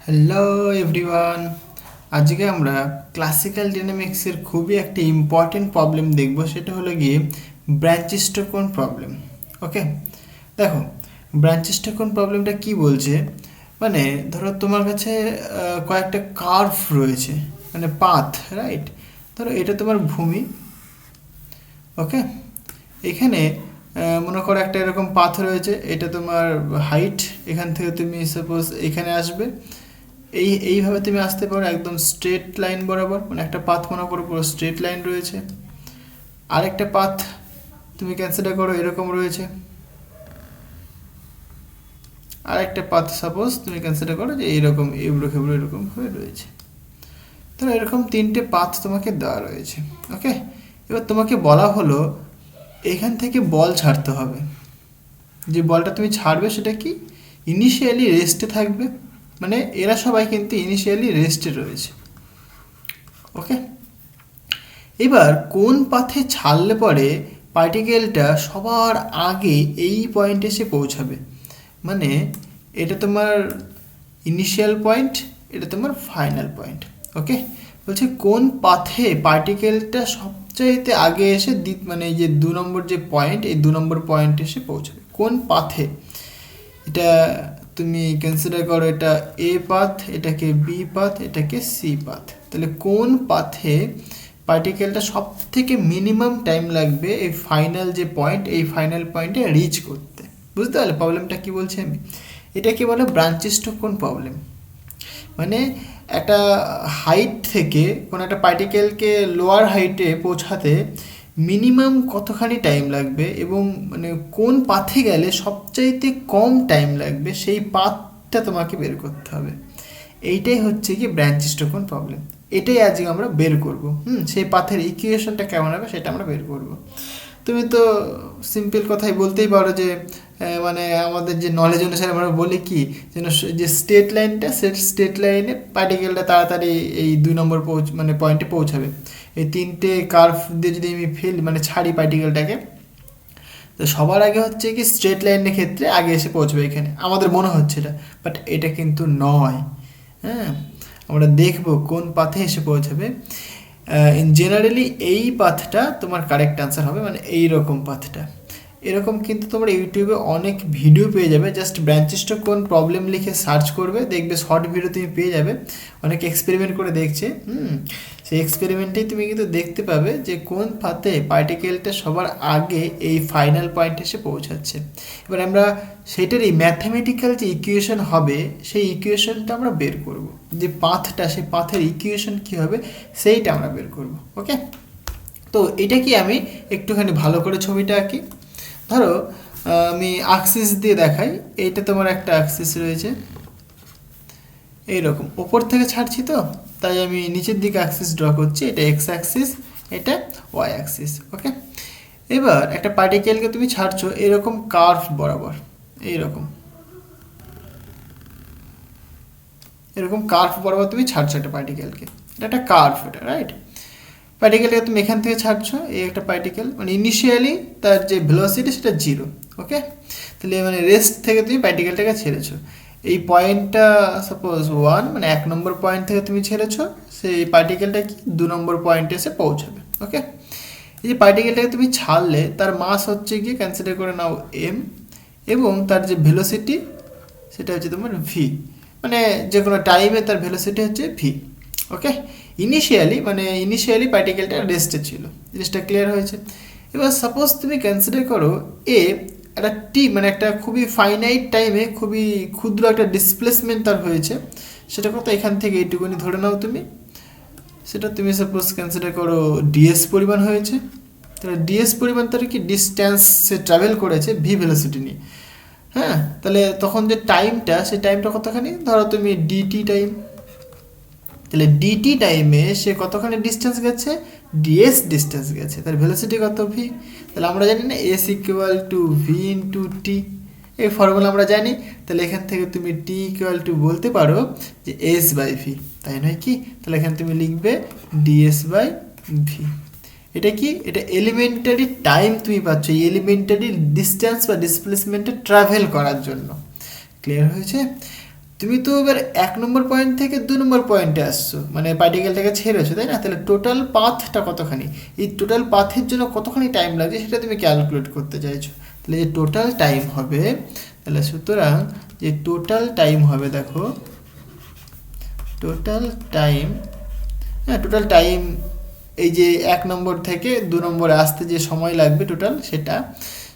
Hello everyone, আজকে আমরা classical ডাইনামিক্সের খুবই একটা ইম্পর্টেন্ট প্রবলেম দেখব। সেটা হলো গিয়ে ব্রাঞ্চিস্টোকন প্রবলেম। ওকে, দেখো ব্রাঞ্চিস্টোকন প্রবলেমটা কি বলছে, মানে ধরো তোমার কাছে কয়েকটা কার্ভ রয়েছে, মানে পাথ, রাইট? ধরো এটা তোমার ভূমি। ওকে, এখানে মনে করো একটা এরকম পাথ রয়েছে, এটা তোমার হাইট। এখান থেকে তুমি সাপোজ এখানে আসবে, এইভাবে তুমি আসতে পারো একদম স্ট্রেট লাইন বরাবর, মানে একটা পাথ মনে করো পুরো স্ট্রেট লাইন রয়েছে। আরেকটা পাথ তুমি কনসিডার করো এরকম রয়েছে। আরেকটা পাথ সাপোজ তুমি কনসিডার করো যে এইরকম এবড়ো খেবড়ো এরকম হয়ে রয়েছে। তো এরকম তিনটে পাথ তোমাকে দেওয়া রয়েছে। ওকে, এবার তোমাকে বলা হলো এখান থেকে বল ছাড়তে হবে। যে বলটা তুমি ছাড়বে সেটা কি ইনিশিয়ালি রেস্টে থাকবে, মানে এরা সবাই কিন্তু ইনিশিয়ালি রেস্টে রয়েছে। ওকে, এবার কোন পাথে ছাড়লে পরে পার্টিকেলটা সবার আগে এই পয়েন্টে এসে পৌঁছাবে, মানে এটা তোমার ইনিশিয়াল পয়েন্ট, এটা তোমার ফাইনাল পয়েন্ট। ওকে, বলছে কোন পাথে পার্টিকেলটা সবচাইতে আগে এসে মানে এই যে 2 নম্বর যে পয়েন্ট, এই 2 নম্বর পয়েন্টে এসে পৌঁছাবে কোন পাথে। এটা তুমি কনসিডার করো এটা এ পাথ, এটাকে বি পাথ, এটাকে সি পাথ। তাহলে কোন পাথে পার্টিকেলটা সব থেকে মিনিমাম টাইম লাগবে এই ফাইনাল যে পয়েন্ট, এই ফাইনাল পয়েন্টে রিচ করতে। বুঝতে পারলে প্রবলেমটা কি বলছি আমি? এটাকে বলে ব্রাঞ্চিস্টোকন প্রবলেম। মানে একটা হাইট থেকে কোনো একটা পার্টিকেলকে লোয়ার হাইটে পৌঁছাতে মিনিমাম কতখানি টাইম লাগবে, এবং মানে কোন পাথে গেলে সবচাইতে কম টাইম লাগবে, সেই পাথটা তোমাকে বের করতে হবে। এইটাই হচ্ছে কি ব্রাঞ্চিস্টোকন প্রবলেম। এটাই আজকে আমরা বের করব। সেই পাথের ইকুয়েশনটা কেমন হবে সেটা আমরা বের করব। তুমি তো সিম্পল কথাই বলতেই পারো যে মানে আমাদের যে নলেজ অনুসারে আমরা বলি কি, যেন যে স্টেট লাইনটা, স্টেট লাইনে পার্টিকেলটা তাড়াতাড়ি এই 2 নম্বর মানে পয়েন্টে পৌঁছাবে। এই তিনটে কার্ভ দিয়ে যদি আমি মানে ছাড়ি পার্টিকেলটাকে, তো সবার আগে হচ্ছে কি স্ট্রেট লাইনের ক্ষেত্রে আগে এসে পৌঁছবে এখানে, আমাদের মনে হচ্ছে এটা, বাট এটা কিন্তু নয়। হ্যাঁ, আমরা দেখব কোন পাথে এসে পৌঁছাবে। ইন জেনারেলি এই পাথটা তোমার কারেক্ট অ্যান্সার হবে, মানে এই রকম পাথটা। এরকম কিন্তু তোমরা ইউটিউবে অনেক ভিডিও পেয়ে যাবে, জাস্ট ব্রাঞ্চিস্টোকন প্রবলেম লিখে সার্চ করবে, দেখবে শর্ট ভিডিও তুমি পেয়ে যাবে। অনেকে এক্সপেরিমেন্ট করে দেখছে। সেই এক্সপেরিমেন্টেই তুমি কিন্তু দেখতে পাবে যে কোন পাথে পার্টিকেলটা সবার আগে এই ফাইনাল পয়েন্টে এসে পৌঁছাচ্ছে। এবার আমরা সেটারই ম্যাথামেটিক্যাল যে ইকুয়েশন হবে, সেই ইকুয়েশনটা আমরা বের করব। যে পাথটা, সেই পাথের ইকুয়েশন কী হবে সেইটা আমরা বের করব। ওকে, তো এটা কি আমি একটুখানি ভালো করে ছবিটা আঁকি। ধরো আমি অ্যাক্সিস দিয়ে দেখাই। এইটা তোমার একটা অ্যাক্সিস রয়েছে, এইরকম ওপর থেকে ছাড়ছি, তো তাই আমি নিচের দিকে অ্যাক্সিস ড্র করছি। এটা এক্স অ্যাক্সিস, এটা ওয়াই অ্যাক্সিস। ওকে, এবার একটা পার্টিকেলকে তুমি ছাড়ছো এরকম কার্ভ বরাবর, এইরকম এরকম কার্ভ বরাবর তুমি ছাড়ছো একটা পার্টিকেলকে। এটা একটা কার্ভ, এটা রাইট। পার্টিকেলকে তুমি এখান থেকে ছাড়ছো, এই একটা পার্টিকেল, মানে ইনিশিয়ালি তার যে ভেলোসিটি সেটা 0। ওকে, তাহলে মানে রেস্ট থেকে তুমি পার্টিকেলটাকে ছেড়েছো। এই পয়েন্টটা সাপোজ 1, মানে 1 নম্বর পয়েন্ট থেকে তুমি ছেড়েছো, সেই পার্টিকেলটা কি 2 নম্বর পয়েন্টে এসে পৌঁছাবে। ওকে, এই যে পার্টিকেলটাকে তুমি ছাড়লে তার মাস হচ্ছে গিয়ে কনসিডার করে নাও m, এবং তার যে ভেলোসিটি সেটা হচ্ছে তোমার v, মানে যে কোনো টাইমে তার ভেলোসিটি হচ্ছে v। ওকে, ইনিশিয়ালি পার্টিকেলটা রেস্টে ছিল। জিনিসটা ক্লিয়ার হয়েছে? এবার সাপোজ তুমি কনসিডার করো একটা মানে একটা খুবই ফাইনাইট টাইমে খুবই ক্ষুদ্র একটা ডিসপ্লেসমেন্ট তার হয়েছে। সেটা কত, এখান থেকে এইটুকুনি ধরে নাও তুমি। সেটা তুমি সাপোজ কনসিডার করো ডিএস পরিমাণ হয়েছে। তাহলে ডিএস পরিমাণ তার কি ডিস্ট্যান্স সে ট্রাভেল করেছে ভি ভেলোসিটি নিয়ে। হ্যাঁ, তাহলে তখন যে টাইমটা, সেই টাইমটা কতখানি, ধরো তুমি ডিটি টাইম। তাহলে ডিটি টাইমে সে কতখানি ডিস্টেন্স গেছে, ডিএস ডিস্টেন্স গেছে, তার ভেলোসিটি কত ভি। তাহলে আমরা জানি না S equal to V into T, এই ফর্মুলা আমরা জানি। তাহলে এখান থেকে তুমি টি ইকুয়াল টু বলতে পারো যে এস বাই ভি, তাই নয় কি? তাহলে এখানে তুমি লিখবে ডিএস বাই ভি। এটা কি, এটা এলিমেন্টারি টাইম তুমি পাচ্ছ, এই এলিমেন্টারি ডিস্টেন্স বা ডিসপ্লেসমেন্টে ট্রাভেল করার জন্য। ক্লিয়ার হয়েছে? তুমি তো এবার 1 নম্বর পয়েন্ট থেকে 2 নম্বর পয়েন্টে আসছো, মানে পার্টিকেলটাকে ছেড়েছো, তাই না? তাহলে টোটাল পাথটা কতখানি, এই টোটাল পাথের জন্য কতখানি টাইম লাগছে সেটা তুমি ক্যালকুলেট করতে চাইছো। তাহলে যে টোটাল টাইম হবে, তাহলে সুতরাং যে টোটাল টাইম হবে, দেখো টোটাল টাইম, হ্যাঁ টোটাল টাইম এই যে 1 নম্বর থেকে 2 নম্বরে আসতে যে সময় লাগবে টোটাল,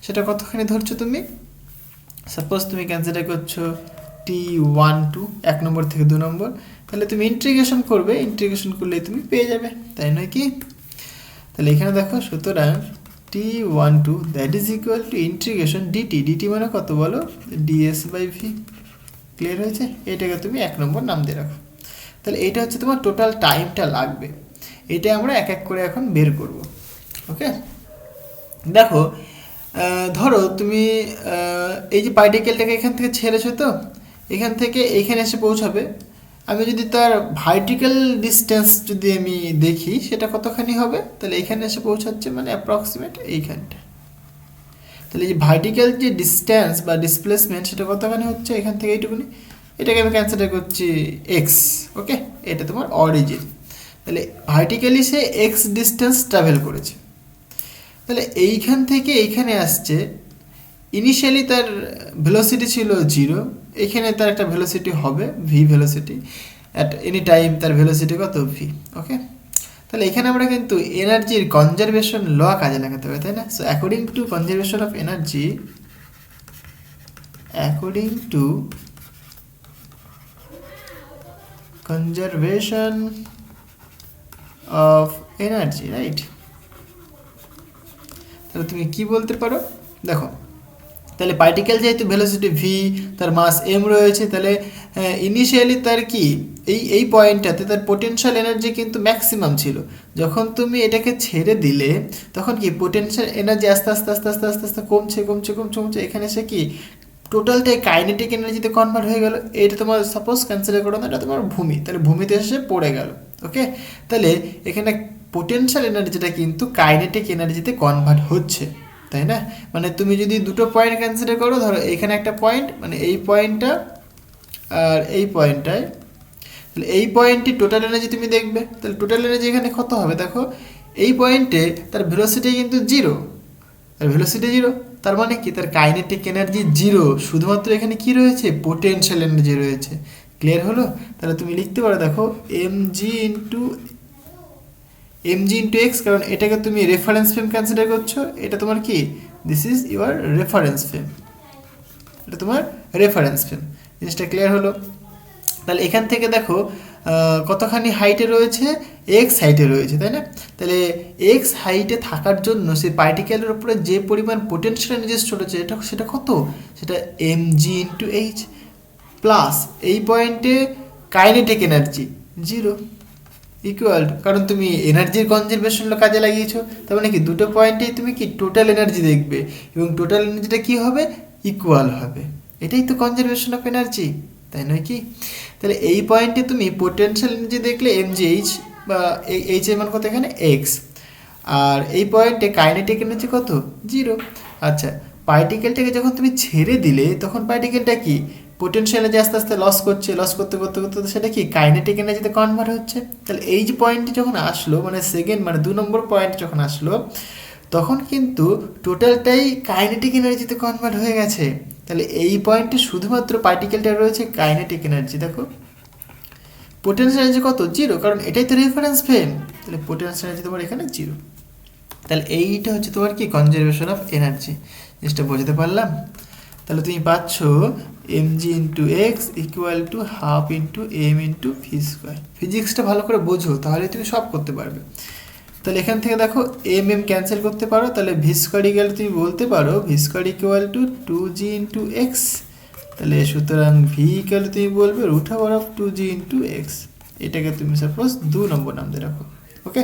সেটা কতখানি ধরছো তুমি? সাপোজ তুমি কনসিডার করছো T12 1 নম্বর থেকে 2 নম্বর, তাহলে তুমি ইন্টিগ্রেশন করবে, ইন্টিগ্রেশন করলে তুমি পেয়ে যাবে, তাই নয় কি? তাহলে এখানে দেখো, সুতরাং T12 that is equal to integration dt মানে কত বলো, ds/v। ক্লিয়ার হয়েছে? এটাকে তুমি 1 নম্বর নাম দিয়ে রাখো। তাহলে এইটা হচ্ছে তোমার টোটাল টাইমটা লাগবে, এটা আমরা এক এক করে এখন বের করব। ওকে, দেখো ধরো তুমি এই যে পার্টিকেলটাকে এখান থেকে ছেড়েছো, তো এখান থেকে এইখানে এসে পৌঁছাবে। আমি যদি তার ভার্টিক্যাল ডিস্টেন্স যদি আমি দেখি সেটা কতখানি হবে, তাহলে এখানে এসে পৌঁছাচ্ছে মানে অ্যাপ্রক্সিমেট এইখানটা। তাহলে এই যে ভার্টিক্যাল যে ডিস্টেন্স বা ডিসপ্লেসমেন্ট সেটা কতখানি হচ্ছে, এখান থেকে এইটুকুনি, এটাকে আমি কনসিডার করছি এক্স। ওকে, এটা তোমার অরিজিন। তাহলে ভার্টিক্যালি সে এক্স ডিস্টেন্স ট্রাভেল করেছে। তাহলে এইখান থেকে এইখানে আসছে, ইনিশিয়ালি তার ভেলোসিটি ছিল 0, এখানে তার একটা ভেলোসিটি হবে V velocity, at any time তার ভেলোসিটি কত, ভি। ওকে, তাহলে এখানে আমরা কিন্তু এনার্জির কনজারভেশন ল কাজে লাগাতে হবে, তাই না? So according to conservation of energy, according to conservation of energy, right? তাহলে তুমি কি বলতে পারো, দেখো তাহলে পার্টিকেল যেহেতু ভেলোসিটি ভি, তার মাস এম রয়েছে, তাহলে ইনিশিয়ালি তার কি এই পয়েন্টটাতে তার পোটেনশিয়াল এনার্জি কিন্তু ম্যাক্সিমাম ছিল। যখন তুমি এটাকে ছেড়ে দিলে তখন কি পোটেনশিয়াল এনার্জি আস্তে আস্তে আস্তে আস্তে আস্তে আস্তে কমছে কমছে কমছে কমছে, এখানে এসে কি টোটালটাই কাইনেটিক এনার্জিতে কনভার্ট হয়ে গেল। এটা তোমার সাপোজ কনসিডার করো না, এটা তোমার ভূমি, তাহলে ভূমিতে এসে পড়ে গেল। ওকে, তাহলে এখানে পোটেনশিয়াল এনার্জিটা কিন্তু কাইনেটিক এনার্জিতে কনভার্ট হচ্ছে, তাই না? মানে তুমি যদি দুটো পয়েন্ট কনসিডার করো, ধরো এখানে একটা পয়েন্ট, মানে এই পয়েন্টটা আর এই পয়েন্টটায়, তাহলে এই পয়েন্টে টোটাল এনার্জি তুমি দেখবে, তাহলে টোটাল এনার্জি এখানে কত হবে, দেখো এই পয়েন্টে তার ভেলোসিটি কিন্তু 0, তার ভেলোসিটি 0, তার মানে কি তার কাইনেটিক এনার্জি 0, শুধুমাত্র এখানে কি রয়েছে, পোটেনশিয়াল এনার্জি রয়েছে। ক্লিয়ার হলো? তাহলে তুমি লিখতে পারো, দেখো mg ইন্টু এক্স, কারণ এটাকে তুমি রেফারেন্স ফ্রেম কনসিডার করছো, এটা তোমার কি, this is your reference frame, এটা তোমার রেফারেন্স ফ্রেম। জিনিসটা ক্লিয়ার হলো? তাহলে এখান থেকে দেখো কতখানি হাইটে রয়েছে, এক্স হাইটে রয়েছে, তাই না? তাহলে এক্স হাইটে থাকার জন্য সেই পার্টিকেলের উপরে যে পরিমাণ পোটেনশিয়াল এনার্জি চলেছে সেটা কত, সেটা mg ইন্টু এইচ, প্লাস এই পয়েন্টে কাইনেটিক এনার্জি 0 ইকুয়াল, কারণ তুমি এনার্জির কনজারভেশন কাজে লাগিয়েছো, তার মানে কি দুটো পয়েন্টেই তুমি কি টোটাল এনার্জি দেখবে, এবং টোটাল এনার্জিটা কি হবে, ইকুয়াল হবে। এটাই তো কনজারভেশন অফ এনার্জি, তাই নয় কি? তাহলে এই পয়েন্টে তুমি পোটেনশিয়াল এনার্জি দেখলে mgh, বা এইচ এর মান কত এখানে এক্স, আর এই পয়েন্টে কাইনেটিক এনার্জি কত, 0। আচ্ছা, পার্টিকেলটাকে যখন তুমি ছেড়ে দিলে তখন পার্টিকেলটা কি পোটেনশিয়াল এনার্জি আস্তে আস্তে লস করতে করতে করতে সেটা কি কাইনেটিক এনার্জিতে কনভার্ট হচ্ছে। তাহলে এই যে পয়েন্টটি যখন আসলো, মানে সেকেন্ড, মানে 2 নম্বর পয়েন্ট যখন আসলো, তখন কিন্তু টোটালটাই কাইনেটিক এনার্জিতে কনভার্ট হয়ে গেছে। তাহলে এই পয়েন্টে শুধুমাত্র পার্টিকেলটা রয়েছে কাইনেটিক এনার্জি, দেখো পোটেনশিয়াল এনার্জি কত, 0, কারণ এটাই তো রেফারেন্স ফ্রেম, তাহলে পোটেনশিয়াল এনার্জি তোমার এখানে 0। তাহলে এইটা হচ্ছে তোমার কি কনজারভেশন অফ এনার্জি। জিনিসটা বোঝাতে পারলাম? তাহলে তুমি পাচ্ছ mg into X equal to half into M into V square. ফিজিক্সটা ভালো করে বোঝো, তাহলে তুমি সব করতে পারবে। তাহলে এখান থেকে দেখো এম ক্যান্সেল করতে পারো, তাহলে ভি স্কোয়ার ইকুয়াল তুমি বলতে পারো v square equal to 2g into x. তাহলে সুতরাং ভি ইকুয়াল তুমি বলবে root over of 2g into x. এটাকে তুমি সাপোজ 2 নম্বর নাম দিয়ে রাখো। ওকে,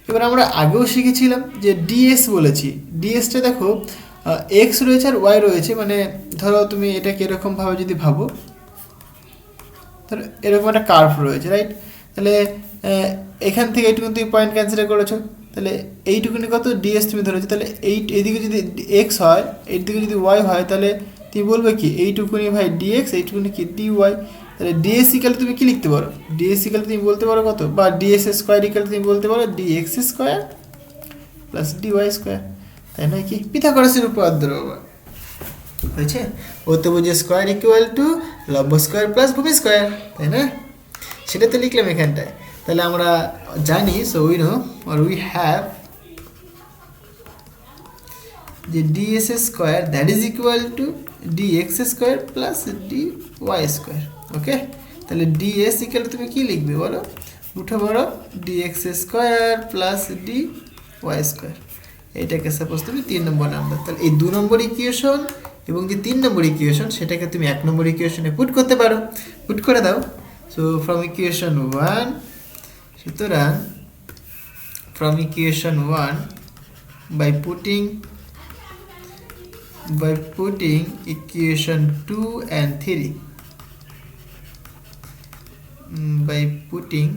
এবার আমরা আগেও শিখেছিলাম যে ডিএস বলেছি, ডিএসটা দেখো এক্স রয়েছে আর ওয়াই রয়েছে, মানে ধরো তুমি এটাকে এরকমভাবে যদি ভাবো, ধরো এরকম একটা কার্ভ রয়েছে, রাইট? তাহলে এখান থেকে এইটুকু তুমি পয়েন্ট কনসিডার করেছো, তাহলে এইটুকুনি কত ডিএস তুমি ধরেছো, তাহলে এইদিকে যদি এক্স হয়, এইদিকে যদি ওয়াই হয়, তাহলে তুমি বলবে কি এইটুকুনি ভাই ডিএক্স, এইটুকুনি কি ডিওয়াই। তাহলে ডিএস ইকাল তুমি কি লিখতে পারো, ডিএস ইকাল তুমি বলতে পারো কত, বা ডিএস স্কোয়ার ইকাল তুমি বলতে পারো dx square plus dy square, তাই না কি? পিথাগোরাসের উপপাদ্য বাবা, হয়েছে? অতিভুজ স্কোয়ার ইকুয়াল টু লম্ব স্কোয়ার প্লাস ভূমি স্কোয়ার, তাই না? সেটা তো লিখলাম এখানটায়। তাহলে আমরা জানি, so we know or we have যে ds square that is equal to dx square plus dy square. Okay, তাহলে ডিএস ইকুয়াল তুমি কি লিখবে বলো, উঠে বড় dx square plus D Y square. এইটাকে সাপোজ তুমি 3 নম্বর নাম্বার, তাহলে এই 2 নম্বর ইকুয়েশন এবং যে 3 নম্বর ইকুয়েশন সেটাকে তুমি 1 নম্বর ইকুয়েশনে পুট করতে পারো, পুট করে দাও। সো ফ্রম ইকুয়েশন 1, সুতরাং from equation 1 by putting equation 2 and 3, by putting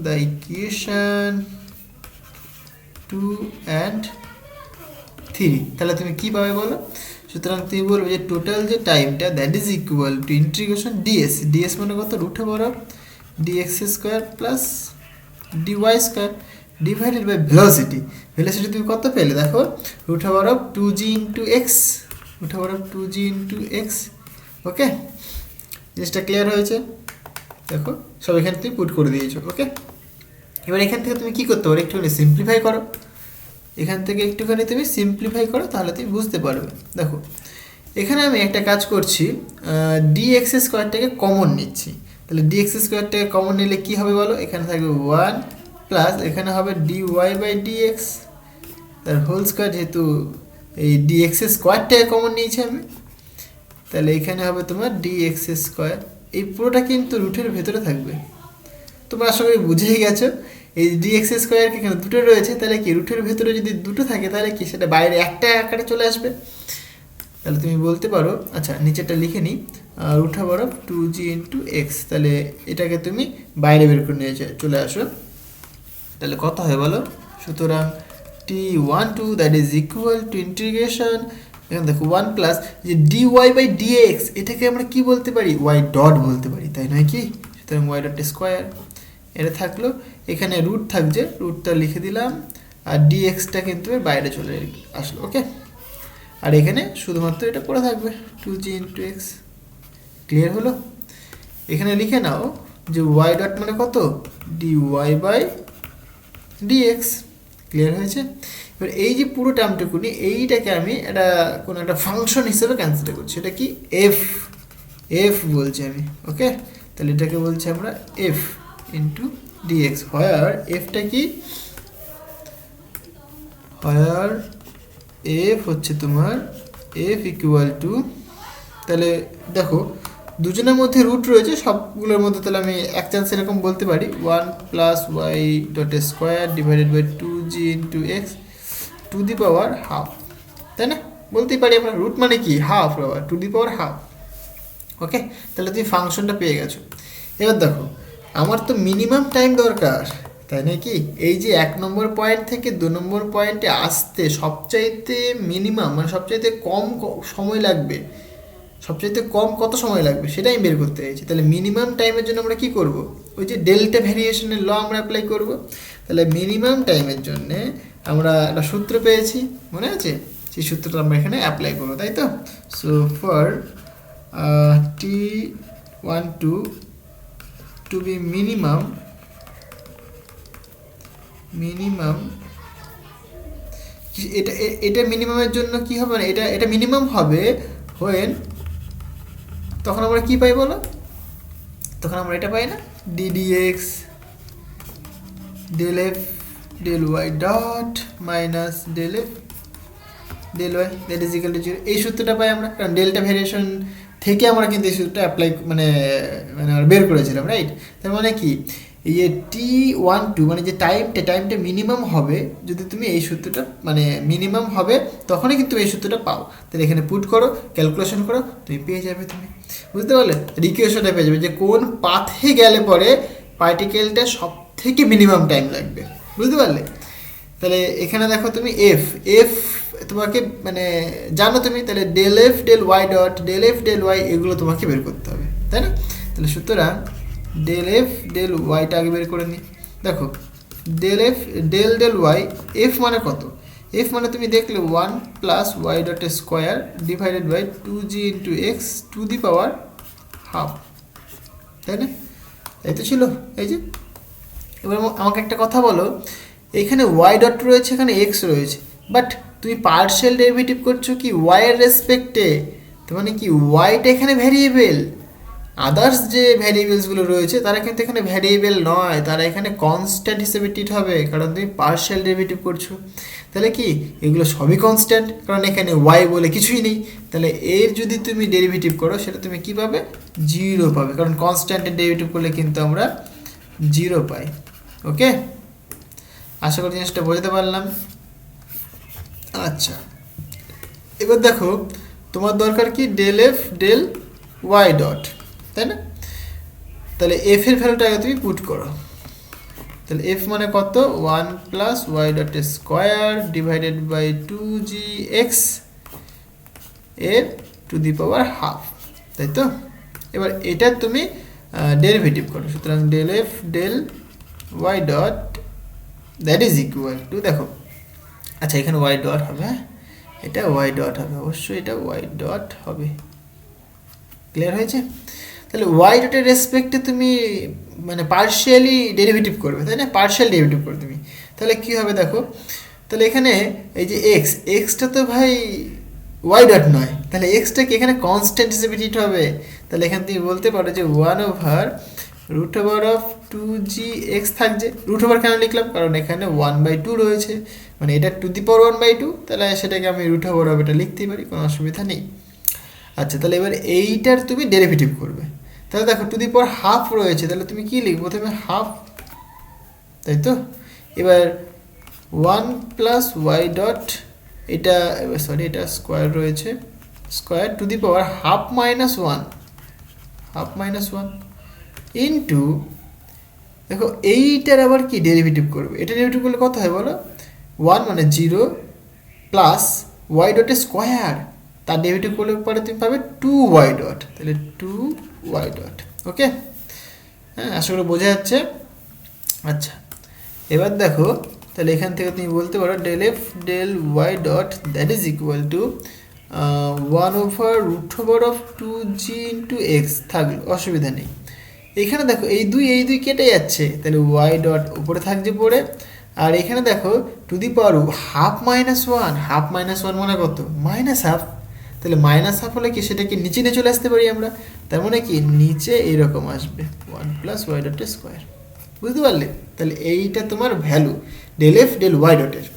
the equation 2 and 3, তাহলে তুমি কি পাবে বলো? সুতরাং তুমি বলবে যে টোটাল যে টাইমটা that is equal to integration ds, ds মানে কত, root over of dx square plus dy square divided by velocity. Velocity তুমি কত পেলে দেখো, root over of 2g into X, root over of 2g into X. Okay, জিনিসটা clear হয়েছে? দেখো সব এখানে তুমি পুট করে দিয়েছো। ওকে, এবার এখান থেকে তুমি কি করতে পারো, একটুখানি সিম্পলিফাই করো, এখান থেকে একটুখানি তুমি সিম্পলিফাই করো, তাহলে তুমি বুঝতে পারবে। দেখো এখানে আমি একটা কাজ করছি, ডিএক্স স্কোয়ারটাকে কমন নিচ্ছি। তাহলে ডিএক্স স্কোয়ারটাকে কমন নিলে কি হবে বলো, এখানে থাকবে 1 প্লাস এখানে হবে ডিওয়াই বাই ডিএক্স তার হোল স্কোয়ার, যেহেতু এই ডিএক্স স্কোয়ারটাকে কমন নিয়েছি আমি, তাহলে এখানে হবে তোমার ডিএক্স স্কোয়ার। এই পুরোটা কিন্তু রুটের ভেতরে থাকবে, তোমরা আশা করি বুঝেই গেছো। এই ডিএক্স স্কোয়ার এখানে দুটো রয়েছে, তাহলে কি রুটের ভেতরে যদি দুটো থাকে তাহলে কি সেটা বাইরে একটা আকারে চলে আসবে। তাহলে তুমি বলতে পারো, আচ্ছা নিচেটা লিখে নিই, root over of 2g into x, তাহলে এটাকে তুমি বাইরে বের করে নিয়ে চলে আসো, তাহলে কত হয় বলো? সুতরাং t12 that is equal to integration, এখানে দেখো 1 প্লাস যে ডিওয়াই বাই ডিএক্স, এটাকে আমরা কি বলতে পারি, ওয়াই ডট বলতে পারি, তাই নয় কি? সুতরাং ওয়াই ডট স্কোয়ার এটা থাকলো, এখানে রুট থাকছে, রুটটা লিখে দিলাম, আর ডিএক্সটা কিন্তু বাইরে চলে আসলো। ওকে, আর এখানে শুধুমাত্র এটা পড়ে থাকবে 2g ইন্টু এক্স। ক্লিয়ার হলো? এখানে লিখে নাও যে ওয়াই ডট মানে কত, ডিওয়াই বাই ডিএক্স। ক্লিয়ার হয়েছে? এবার এই যে পুরো টার্মটুকুনি, এইটাকে আমি এটা কোনো একটা ফাংশন হিসেবে কনসিডার করছি, এটা কি এফ, এফ বলছি আমি। ওকে, তাহলে এটাকে বলছি আমরা এফ ইন্টু ডিএক্স, হোয়ার এফটা কি, হোয়ার এফ হচ্ছে তোমার এফ ইকুয়াল টু, তাহলে দেখো দুজনের মধ্যে রুট রয়েছে সবগুলোর মধ্যে, তাহলে আমি এক চান্স এরকম বলতে পারি 1 plus Y dot square divided by 2g into x to the power half, তাই না? বলতেই পারি আমরা, রুট মানে কি হাফ, আবার টু দি পাওয়ার হাফ। ওকে, তাহলে তুমি ফাংশনটা পেয়ে গেছো। এবার দেখো আমার তো মিনিমাম টাইম দরকার, তাই নাকি? এই যে 1 নম্বর পয়েন্ট থেকে 2 নম্বর পয়েন্টে আসতে সবচাইতে মিনিমাম মানে সবচাইতে কম সময় লাগবে, সবচাইতে কম কত সময় লাগবে সেটা আমি বের করতে চাইছি। তাহলে মিনিমাম টাইমের জন্য আমরা কি করব, ওই যে ডেল্টা ভ্যারিয়েশনের ল আমরা অ্যাপ্লাই করব। তাহলে মিনিমাম টাইমের জন্য আমরা একটা সূত্র পেয়েছি, মনে আছে? সেই সূত্রটা আমরা এখানে অ্যাপ্লাই করবো, তাই তো? So for t12 to be minimum এটা মিনিমামের জন্য কি হবে না, এটা মিনিমাম হবে when, তখন আমরা কি পাই বলো, তখন আমরা এটা পাই না, ddx del f del y dot minus del f del y that is equal to 0, এই সূত্রটা পাই আমরা, কারণ ডেল্টা ভ্যারিয়েশন থেকে আমরা কিন্তু এই সূত্রটা অ্যাপ্লাই মানে বের করেছিলাম, রাইট? তার মানে কি, এই যে t12 মানে যে টাইমটা মিনিমাম হবে যদি তুমি এই সূত্রটা মানে মিনিমাম হবে, তখনই কিন্তু এই সূত্রটা পাও। তাহলে এখানে পুট করো, ক্যালকুলেশন করো, তুমি পেয়ে যাবে, তুমি বুঝতে পারলে? ইকুয়েশনটা পেয়ে যাবে যে কোন পাথে গেলে পরে পার্টিকেলটা সব থেকে মিনিমাম টাইম লাগবে, বুঝতে পারলে? তাহলে এখানে দেখো তুমি এফ এফ তোমাকে মানে জানো তুমি, তাহলে del F del Y dot del F del y এগুলো তোমাকে বের করতে হবে, তাই না? তাহলে সুতরাং ডেল এফ ডেল ওয়াইটা আগে বের করে নিই। দেখো del F del del y, f মানে কত? এফ মানে তুমি দেখলে 1 plus Y dot square divided by 2g into x to the power half, তাই না? এই তো ছিল এই যে। এবার আমাকে একটা কথা বলো, এখানে ওয়াই ডট রয়েছে, এখানে এক্স রয়েছে, বাট তুমি পার্শিয়াল ডেরিভেটিভ করছো কি ওয়াই এর রেসপেক্টে, তার মানে কি ওয়াইটা এখানে ভ্যারিয়েবল, আদার্স যে ভ্যারিয়েবলসগুলো রয়েছে তারা কিন্তু এখানে ভ্যারিয়েবল নয়, তারা এখানে কনস্ট্যান্ট হিসেবে ট্রিট হবে, কারণ তুমি পার্শিয়াল ডেরিভেটিভ করছো। তাহলে কি এগুলো সবই কনস্ট্যান্ট, কারণ এখানে ওয়াই বলে কিছুই নেই। তাহলে এর যদি তুমি ডেরিভেটিভ করো সেটা তুমি কী পাবে? 0 পাবে, কারণ কনস্ট্যান্টের ডেরিভেটিভ করলে কিন্তু আমরা 0 পাই। ওকে, আশা করি জিনিসটা বোঝাতে পারলাম। আচ্ছা, এবার দেখো তোমার দরকার কি del F del Y dot, তাই না? তাহলে এফ এর ভ্যালুটা আগে তুমি পুট করো। তাহলে এফ মানে কত? 1 plus Y dot square divided by 2g এক্স এর টু দি পাওয়ার হাফ, তাই তো? এবার এটা তুমি ডেরিভেটিভ করো, সুতরাং del F del Y dot that is equal to, দেখো আচ্ছা এখানে ওয়াই ডট হবে, হ্যাঁ এটা ওয়াই ডট হবে, অবশ্যই এটা ওয়াই ডট হবে। ক্লিয়ার হয়েছে? তাহলে ওয়াই ডটের রেসপেক্টে তুমি মানে পার্শিয়ালি ডেরিভেটিভ করবে, তাই না? পার্শিয়াল ডেরিভেটিভ করবে তুমি, তাহলে কী হবে দেখো, তাহলে এখানে এই যে এক্স, এক্সটা তো ভাই ওয়াই ডট নয়, তাহলে এক্সটা কি এখানে কনস্ট্যান্ট হিসেবে ট্রিট হবে। তাহলে এখানে তুমি বলতে পারো যে 1/√2g এক্স থাকছে। রুট ওভার কেন লিখলাম? কারণ এখানে 1/2 রয়েছে, মানে এটা টু দি পাওয়ার 1/2, তাহলে সেটাকে আমি রুট ওভার এটা লিখতেই পারি, কোনো অসুবিধা নেই। আচ্ছা, তাহলে এবার এইটার তুমি ডেরিভেটিভ করবে, তাহলে দেখো টু দি পাওয়ার হাফ রয়েছে, তাহলে তুমি কী লিখবে? প্রথমে হাফ, তাই তো? এবার 1 প্লাস ওয়াই ডট, এটা সরি এটা স্কোয়ার রয়েছে, square to the power half minus one into, দেখো এইটার আবার কি ডেরিভেটিভ করবে? এটা ডেরিভেটিভ করলে কত হয় বলো? 1 মানে 0 প্লাস ওয়াই ডটের স্কোয়ার, তার ডেরিভেটিভ করলে পরে তুমি পাবে 2y ডট, তাহলে 2y ডট। ওকে, হ্যাঁ আশা করি বোঝা যাচ্ছে। আচ্ছা, এবার দেখো তাহলে এখান থেকে তুমি বলতে পারো del F del Y dot that is equal to 1/√2g into x থাকলো, অসুবিধা নেই। এখানে দেখো এই দুই কেটে যাচ্ছে, তাহলে ওয়াই ডট উপরে থাকছে পড়ে, আর এখানে দেখো two the power half minus one মানে কত? মাইনাস হাফ, তাহলে মাইনাস হাফ হলে কি সেটাকে নিচে নিয়ে চলে আসতে পারি আমরা, তার মানে কি নিচে এরকম আসবে 1 প্লাস ওয়াই ডট স্কোয়ার, বুঝতে পারলে? তাহলে এইটা তোমার value del F del Y ডটের।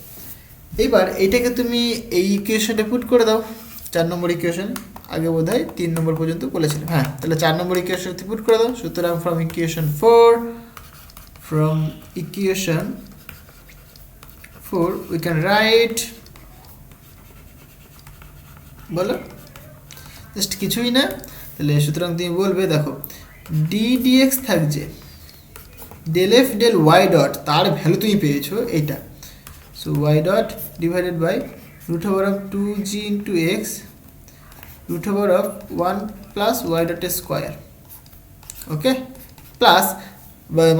এইবার এইটাকে তুমি এই ইকুয়েশনে পুট করে দাও, 4 নম্বর ইকুয়েশন, আগে বোধ হয় 3 নম্বর পর্যন্ত বলেছিলাম, হ্যাঁ তাহলে 4 নম্বর ইকুয়েশন পুট করে দাও। সুতরাং from equation 4 we can write, বলো জাস্ট কিছুই না, তাহলে সুতরাং তুমি বলবে দেখো ডি ডিএক্স থাকছে del F del Y dot, তার ভ্যালু তুমি পেয়েছো এইটা, so Y dot divided by √2g into X √1 plus Y dot square, okay, plus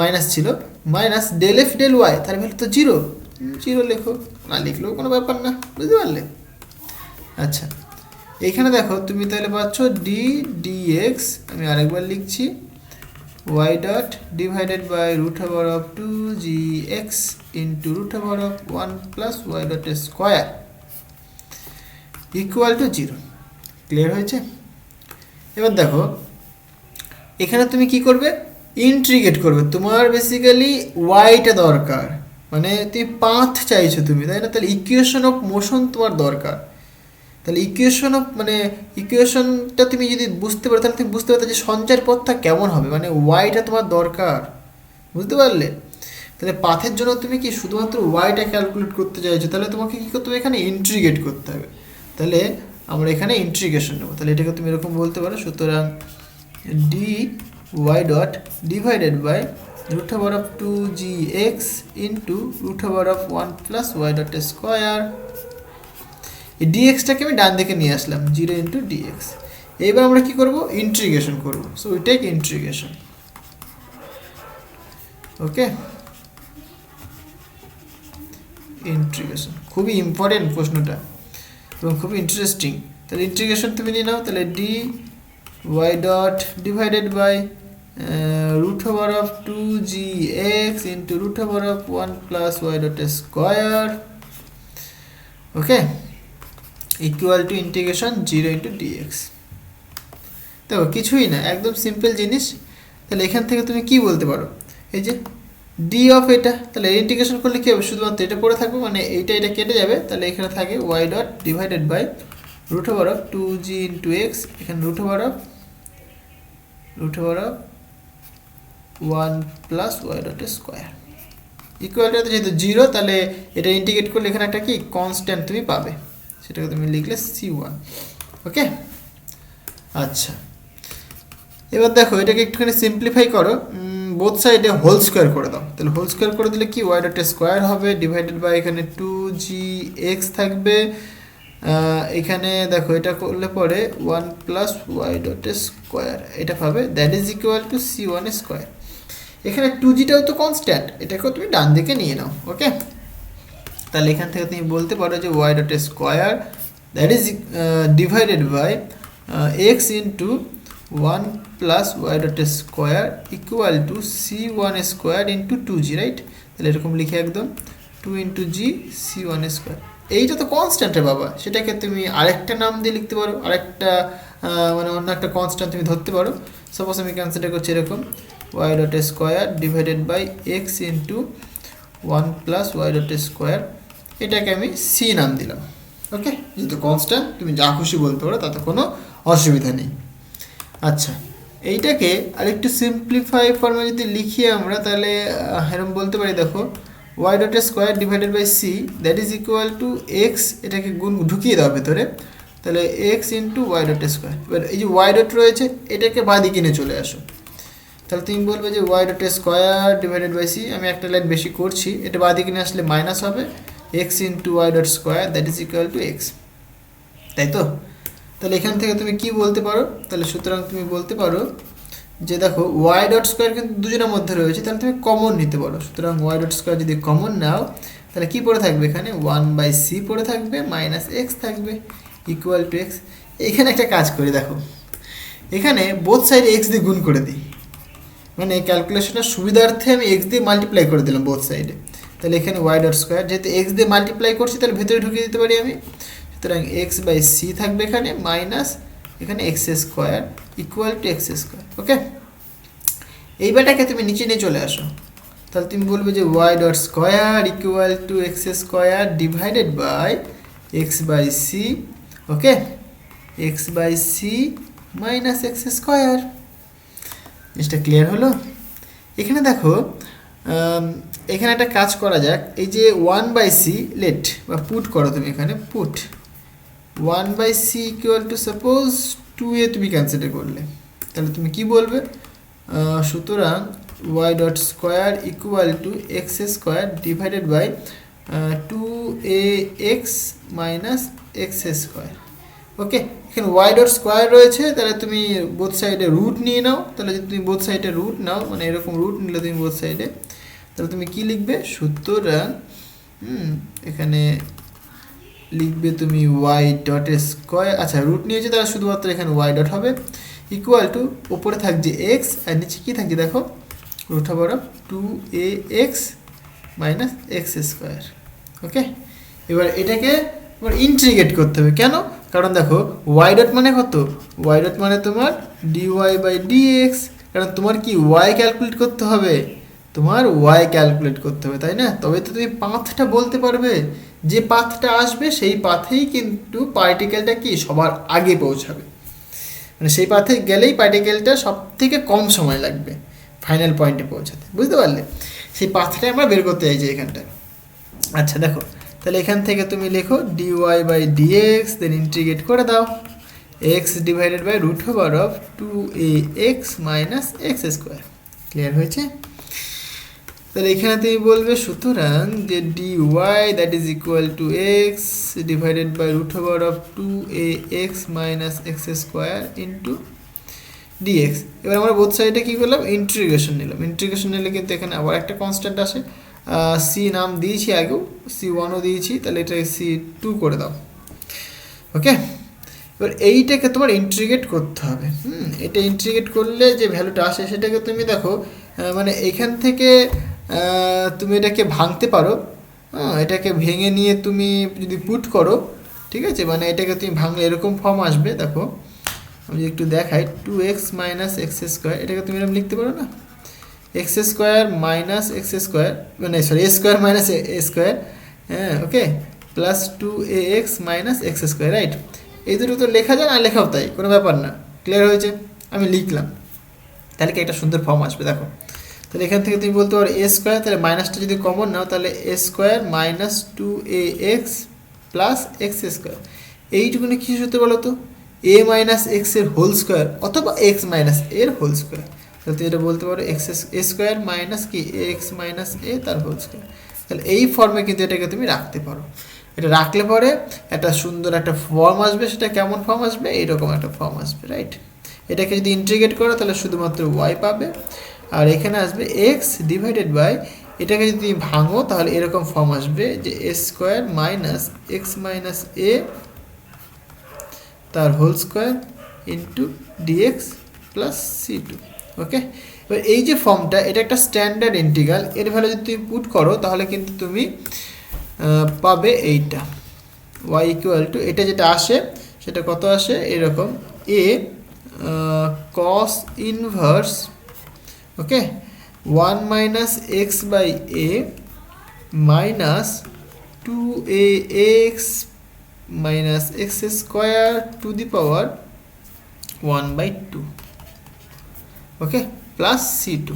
minus ছিল, minus del F del Y, তার ভ্যালু তো 0 লেখো, না লিখলেও কোনো ব্যাপার না, বুঝতে পারলে? আচ্ছা, এইখানে দেখো তুমি তাহলে পাচ্ছ ডি ডিএক্স, আমি আরেকবার লিখছি y dot divided by √2g x into √1 plus Y dot square equal to 0। Clear হয়েছে? এবার দেখো এখানে তুমি কি করবে? ইন্টিগ্রেট করবে, তোমার বেসিক্যালি ওয়াইটা দরকার, মানে তুমি পাথ চাইছো তুমি, তাই না? তাহলে ইকুয়েশন অফ মোশন তোমার দরকার, তাহলে ইকুয়েশনটা তুমি যদি বুঝতে পারো তাহলে তুমি বুঝতে পারতো যে সঞ্চার পথটা কেমন হবে, মানে ওয়াইটা তোমার দরকার, বুঝতে পারলে? তাহলে পাথের জন্য তুমি কি শুধুমাত্র ওয়াইটা ক্যালকুলেট করতে চাইছো, তাহলে তোমাকে কী করতে হবে? এখানে ইন্টিগ্রেট করতে হবে, তাহলে আমরা এখানে ইন্টিগ্রেশন নেবো, তাহলে এটাকে তুমি এরকম বলতে পারো, সুতরাং d y dot divided by root over of 2gx into root over of 1 plus y dot square, এই dxটাকে আমি ডান দিকে নিয়ে আসলাম 0 into dx। এবার আমরা কি করব, ইন্টিগ্রেশন করব। So we take integration. Okay, integration খুবই ইম্পর্টেন্ট প্রশ্নটা এবং খুবই ইন্টারেস্টিং। তাহলে ইন্টিগ্রেশন তুমি নিয়ে নাও, তাহলে d y dot divided by root over of 2gx into root over of 1 plus y dot square, okay, equal to integration 0 into dx। দেখো কিছুই না, একদম সিম্পল জিনিস। তাহলে এখান থেকে তুমি কি বলতে পারো, এই যে ডি অফ এটা, তাহলে ইন্টিগ্রেশন করলে কি হবে, শুধুমাত্র এটা পড়ে থাকবে, মানে এইটা এটা কেটে যাবে। তাহলে এখানে থাকে y dot divided by root over of 2g into x, এখানে root over of 1 plus y dot square, ইকুয়ালটা যেহেতু 0, তাহলে এটা ইন্টিগ্রেট করলে এখানে একটা কি কনস্ট্যান্ট তুমি পাবে, সেটাকে তুমি লিখলে c1। ওকে, আচ্ছা এবার দেখো এটাকে একটুখানি সিম্পলিফাই করো, বোথ সাইডে হোল স্কোয়ার করে দাও। তাহলে হোল স্কোয়ার করে দিলে কি y ডট স্কোয়ার হবে ডিভাইডেড বাই এখানে 2gx থাকবে, এখানে দেখো এটা করলে পরে 1 প্লাস y ডট স্কোয়ার এটা পাবে, that is equal to c1 square. এখানে 2gটাও তো কনস্ট্যান্ট, এটাকেও তুমি ডান দিকে নিয়ে নাও। ওকে, তাহলে এখান থেকে তুমি বলতে পারো যে y dot square that is divided by x into 1 plus y dot square equal to c1 square into 2g, right? তাহলে এরকম লিখে একদম 2 ইন্টু জি c1 স্কোয়ার। এইটা তো কনস্ট্যান্টের বাবা, সেটাকে তুমি আরেকটা নাম দিয়ে লিখতে পারো, আরেকটা মানে অন্য একটা কনস্ট্যান্ট তুমি ধরতে পারো। সাপোজ আমি কনসিডার করছি এরকম y dot square divided by x into 1 plus y dot square, এটাকে আমি c নাম দিলাম। ওকে, যেহেতু কনস্ট্যান্ট তুমি যা খুশি বলতে পারো, তাতে কোনো অসুবিধা নেই। আচ্ছা, এইটাকে আরেকটু সিম্পলিফাই ফর্মে যদি লিখি আমরা, তাহলে এরকম বলতে পারি, দেখো y dot square divided by c that is equal to x, এটাকে গুণ ঢুকিয়ে দাও ভেতরে, তাহলে x into y dot square. এবার এই যে y ডট রয়েছে, এটাকে বাঁদিকে নিয়ে চলে আসো, তাহলে তুমি বলবে যে y dot square divided by c, আমি একটা লাইন বেশি করছি, এটা বাঁদিকে নিয়ে আসলে মাইনাস হবে, x into y dot square that is equal to x, তাই তো? তাহলে এখান থেকে তুমি কি বলতে পারো, তাহলে সুতরাং তুমি বলতে পারো যে দেখো y ডট স্কোয়ার কিন্তু দুজনের মধ্যে রয়েছে, তাহলে তুমি কমন নিতে পারো। সুতরাং y ডট স্কোয়ার যদি কমন নাও, তাহলে কি পড়ে থাকবে, এখানে 1/c পড়ে থাকবে, মাইনাস x থাকবে ইকুয়াল টু x। এখানে একটা কাজ করি, দেখো এখানে বোথ সাইডে x দিয়ে গুণ করে দিই, মানে ক্যালকুলেশনের সুবিধার্থে আমি x দিয়ে মাল্টিপ্লাই করে দিলাম বোথ সাইডে। তাহলে এখানে y ডট স্কোয়ার, যেহেতু x দিয়ে মাল্টিপ্লাই করছি, তাহলে ভেতরে ঢুকিয়ে দিতে পারি আমি। সুতরাং x/c থাকবে এখানে, মাইনাস এখানে x square equal to x square. Okay, এইবারটাকে তুমি নিচে নিয়ে চলে আসো, তাহলে তুমি বলবে যে y dot square equal to x square divided by x/c, okay, x/c minus x square. জিনিসটা ক্লিয়ার হলো? এখানে দেখো এখানে একটা কাজ করা যাক, এই যে 1/c লেট বা পুট করো তুমি, এখানে put 1/c equal to suppose 2a তুমি কনসিডার করলে, তাহলে তুমি কি বলবে, সুতরাং y dot square equal to x square divided by 2ax minus x square. Okay, এখানে y ডট স্কোয়ার রয়েছে, তাহলে তুমি বোথ সাইডে রুট নিয়ে নাও। তাহলে যদি তুমি বোথ সাইডে রুট নাও, মানে এরকম রুট নিলে তুমি বোথ সাইডে, তাহলে তুমি কি লিখবে, সুতরাং এখানে লিখবে তুমি y ডট স্কোয়ার, আচ্ছা রুট নিয়েছে তাহলে শুধুমাত্র এখানে y ডট হবে ইকুয়াল টু, ওপরে থাকছে x আর নিচে কি থাকছে দেখো root over of 2ax minus x square. Okay, এবার এটাকে এবার ইন্টিগ্রেট করতে হবে, কেন, কারণ দেখো y ডট মানে কত, y ডট মানে তোমার dy বাই dx, কারণ তোমার কি y ক্যালকুলেট করতে হবে, তোমার y ক্যালকুলেট করতে হবে, তাই না? তবে তো তুমি পাথটা বলতে পারবে, যে পাথটা আসবে সেই পাথেই কিন্তু পার্টিকেলটা কি সবার আগে পৌঁছাবে, মানে সেই পাথে গেলেই পার্টিকেলটা সব থেকে কম সময় লাগবে ফাইনাল পয়েন্টে পৌঁছাতে, বুঝতে পারলে? সেই পাথটা আমরা বের করতে চাইছি এখানটায়। আচ্ছা দেখো, তাহলে এখান থেকে তুমি লেখো dy by dx, then integrate করে দাও x divided by root over of 2ax minus x square. Clear হয়েছে? তাহলে এখানে তুমি বলবে সুতরাং যে dy that is equal to x divided by root over of 2ax minus x square into dx. এবার আমরা বোথ সাইডে কী করলাম, ইন্টিগ্রেশন নিলাম। ইন্টিগ্রেশন নিলে কিন্তু এখানে আবার একটা কনস্ট্যান্ট আসে, সি নাম দিয়েছি আগেও, C1ও দিয়েছি, তাহলে এটাকে C2 করে দাও। ওকে, এবার এইটাকে তোমার ইন্টিগ্রেট করতে হবে। এটা ইন্টিগ্রেট করলে যে ভ্যালুটা আসে সেটাকে তুমি দেখো, মানে এখান থেকে তুমি এটাকে ভাঙতে পারো। এটাকে ভেঙে নিয়ে তুমি যদি পুট করো, ঠিক আছে, মানে এটাকে তুমি ভাঙলে এরকম ফর্ম আসবে। দেখো আমি একটু দেখাই, 2x মাইনাস এক্স স্কোয়ার, এটাকে তুমি এরকম লিখতে পারো না, x square minus x square, মানে sorry a square minus a square, হ্যাঁ okay, plus 2ax minus x square, right. এই দুটো তো লেখা যায় না, লেখাও তাই, কোনো ব্যাপার না। ক্লিয়ার হয়েছে? আমি লিখলাম, তাহলে কি একটা সুন্দর ফর্ম আসবে দেখো। তাহলে এখান থেকে তুমি বলতে পারো এ স্কোয়ার, তাহলে মাইনাসটা যদি কমন নাও তাহলে a square minus 2ax plus x square. এইটুকুনি কী হতে বলো তো, এ মাইনাস এক্স এর হোল স্কোয়ার অথবা এক্স মাইনাস এর হোল স্কোয়ার। তাহলে তুমি এটা বলতে পারো এক্স এ স্কোয়ার মাইনাস কি এক্স মাইনাস এ তার হোল স্কোয়ার। তাহলে এই ফর্মে কিন্তু এটাকে তুমি রাখতে পারো। এটা রাখলে পরে একটা সুন্দর একটা ফর্ম আসবে। সেটা কেমন ফর্ম আসবে, এইরকম একটা ফর্ম আসবে, রাইট। এটাকে যদি ইন্টিগ্রেট করো তাহলে শুধুমাত্র ওয়াই পাবে, আর এখানে আসবে এক্স ডিভাইডেড বাই, এটাকে যদি তুমি ভাঙো তাহলে এরকম ফর্ম আসবে যে a square minus x minus a তার whole square into dx plus C2। Okay, এবার এই যে ফর্মটা, এটা একটা স্ট্যান্ডার্ড ইন্টিগ্রাল, এর ভ্যালু যদি তুমি পুট করো তাহলে কিন্তু তুমি পাবে এইটা y ইকুয়াল টু, এটা যেটা আসে সেটা কত আসে এরকম, a cos inverse, okay, 1 minus x by a minus 2ax minus x square to the power 1/2, okay, plus C2,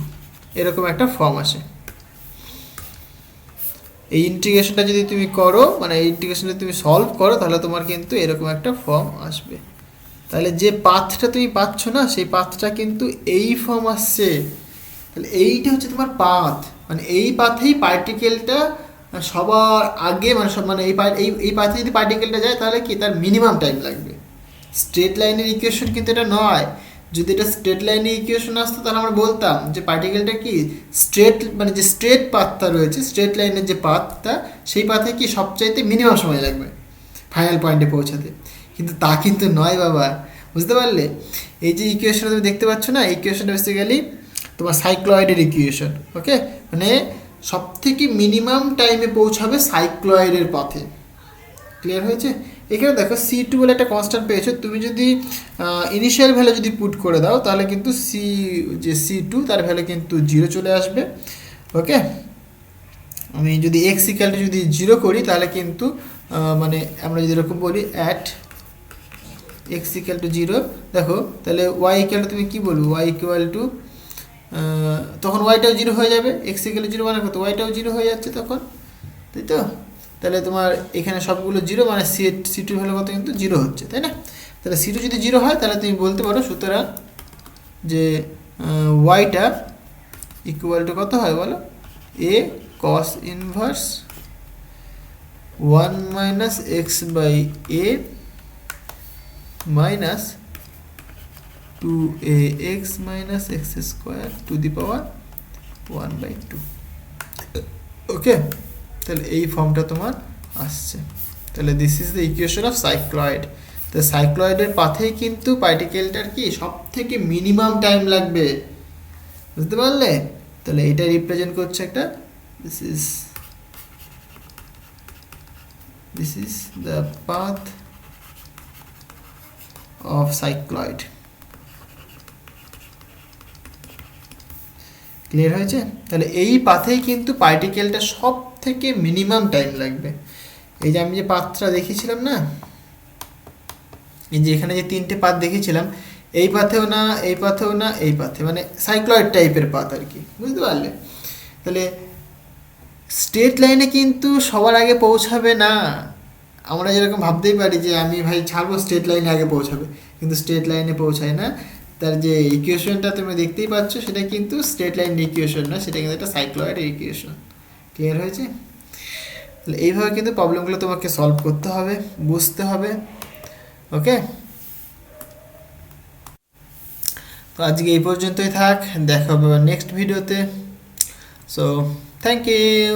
এরকম একটা ফর্ম আসে। এই ইন্টিগ্রেশনটা যদি তুমি করো, মানে এই ইন্টিগ্রেশনটা তুমি সলভ করো, তাহলে তোমার কিন্তু এরকম একটা ফর্ম আসবে। তাহলে যে পাথটা তুমি পাচ্ছ না, সেই পাথটা কিন্তু এই ফর্ম আসছে। তাহলে এইটা হচ্ছে তোমার পাথ, মানে এই পাথেই পার্টিকেলটা সবার আগে, মানে সব, মানে এই পাথে যদি পার্টিকেলটা যায় তাহলে কি তার মিনিমাম টাইম লাগবে। স্ট্রেট লাইনের ইকুয়েশন কিন্তু এটা নয়। যদি এটা স্ট্রেট লাইনের ইকুয়েশন আসতো তাহলে আমরা বলতাম যে পার্টিকেলটা কি স্ট্রেট, মানে যে স্ট্রেট পাথটা রয়েছে, স্ট্রেট লাইনের যে পাথটা, সেই পাথে কি সবচাইতে মিনিমাম সময় লাগবে ফাইনাল পয়েন্টে পৌঁছাতে। কিন্তু তা কিন্তু নয় বাবা, বুঝতে পারলে? এই যে ইকুয়েশনটা তুমি দেখতে পাচ্ছ না, এই ইকুয়েশনটা বেসিক্যালি তোমার সাইক্লয়েডের ইকুয়েশন। ওকে, মানে সব থেকে মিনিমাম টাইমে পৌঁছাবে সাইক্লয়েডের পথে। ক্লিয়ার হয়েছে? এখানে দেখো C2 বলে একটা কনস্ট্যান্ট পেয়েছো, তুমি যদি ইনিশিয়াল ভ্যালু যদি পুট করে দাও তাহলে কিন্তু C2 তার ভ্যালু কিন্তু 0 চলে আসবে। ওকে, আমি যদি x ইকুয়ালটা যদি 0 করি তাহলে কিন্তু মানে আমরা যদি এরকম বলি অ্যাট x ইকুয়াল টু 0, দেখো তাহলে y ইকুয়াল তুমি কি বলবো, y ইকুয়াল টু, তখন ওয়াইটাও 0 হয়ে যাবে, x ইকুয়াল 0 মানে কত, ওয়াইটাও 0 হয়ে যাচ্ছে তখন, তাই তো? তাহলে তোমার এখানে সবগুলো 0, মানে C2 ভ্যালু কত কিন্তু 0 হচ্ছে, তাই না? তাহলে C2 যদি 0 হয় তাহলে তুমি বলতে পারো সুতরাং যে ওয়াইটা ইকুয়াল টু কত হয় বলো, a cos inverse 1 minus x by a minus 2ax minus x square to the power 1/2। Okay, তাহলে এই ফর্মটা তোমার আসছে। তাহলে this is the equation of cycloid. তো সাইক্লয়েডের পাথেই কিন্তু পার্টিকেলটার কি সব থেকে মিনিমাম টাইম লাগবে, বুঝতে পারলে? তাহলে এটা রিপ্রেজেন্ট করছে একটা, this is the path of cycloid. Clear হয়েছে? তাহলে এই পাথেই কিন্তু পার্টিকেলটা সব থেকে মিনিমাম টাইম লাগবে। এই যে আমি যে পাথটা দেখিয়েছিলাম না, এই যে এখানে যে 3টে পাথ দেখিয়েছিলাম, এই পাথেও না, এই পাথেও না, এই পাথে, মানে সাইক্লয়েড টাইপের পাথ আর কি, বুঝতে পারলে? তাহলে স্ট্রেট লাইনে কিন্তু সবার আগে পৌঁছাবে না। আমরা যেরকম ভাবতেই পারি যে আমি ভাই ছাড়বো, স্ট্রেট লাইনে আগে পৌঁছাবে, কিন্তু স্ট্রেট লাইনে পৌঁছায় না। তার যে ইকুয়েশনটা তুমি দেখতেই পাচ্ছ সেটা কিন্তু স্ট্রেট লাইন ইকুয়েশন না, সেটা কিন্তু একটা সাইক্লয়েড ইকুয়েশন। ক্লিয়ার হয়েছে? তাহলে এইভাবে কিন্তু প্রবলেমগুলো তোমাকে সলভ করতে হবে, বুঝতে হবে। ওকে, তো আজকে এই পর্যন্তই থাক, দেখা হবে নেক্সট ভিডিওতে। So thank you.